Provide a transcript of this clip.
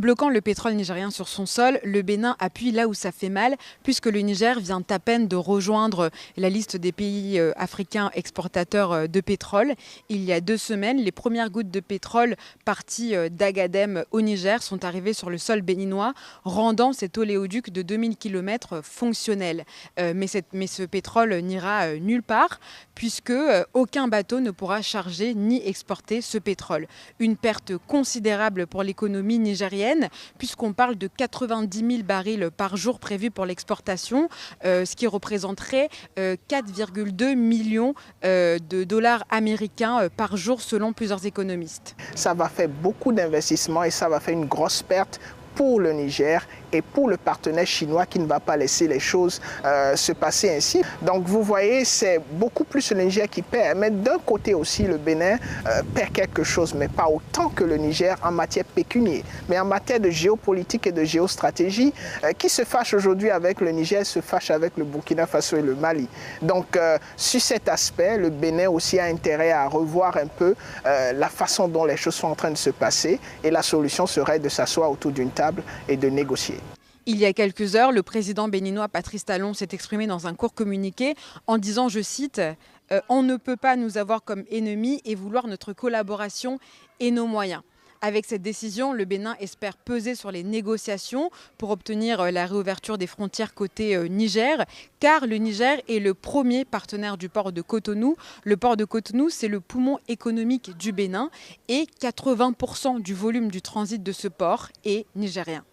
bloquant le pétrole nigérien sur son sol, le Bénin appuie là où ça fait mal, puisque le Niger vient à peine de rejoindre la liste des pays africains exportateurs de pétrole. Il y a 2 semaines, les premières gouttes de pétrole parties d'Agadem au Niger sont arrivées sur le sol béninois, rendant cet oléoduc de 2000 km fonctionnel. Mais ce pétrole n'ira nulle part, puisque aucun bateau ne pourra charger ni exporter ce pétrole. Une perte considérable pour l'économie nigérienne, puisqu'on parle de 90 000 barils par jour prévus pour l'exportation, ce qui représenterait 4,2 millions de dollars américains par jour selon plusieurs économistes. Ça va faire beaucoup d'investissements et ça va faire une grosse perte pour le Niger et pour le partenaire chinois qui ne va pas laisser les choses se passer ainsi. Donc vous voyez, c'est beaucoup plus le Niger qui perd. Mais d'un côté aussi, le Bénin perd quelque chose, mais pas autant que le Niger en matière pécuniaire. Mais en matière de géopolitique et de géostratégie, qui se fâche aujourd'hui avec le Niger se fâche avec le Burkina Faso et le Mali. Donc sur cet aspect, le Bénin aussi a intérêt à revoir un peu la façon dont les choses sont en train de se passer. Et la solution serait de s'asseoir autour d'une table et de négocier. Il y a quelques heures, le président béninois Patrice Talon s'est exprimé dans un court communiqué en disant, je cite, « On ne peut pas nous avoir comme ennemis et vouloir notre collaboration et nos moyens ». Avec cette décision, le Bénin espère peser sur les négociations pour obtenir la réouverture des frontières côté Niger, car le Niger est le premier partenaire du port de Cotonou. Le port de Cotonou, c'est le poumon économique du Bénin et 80% du volume du transit de ce port est nigérien.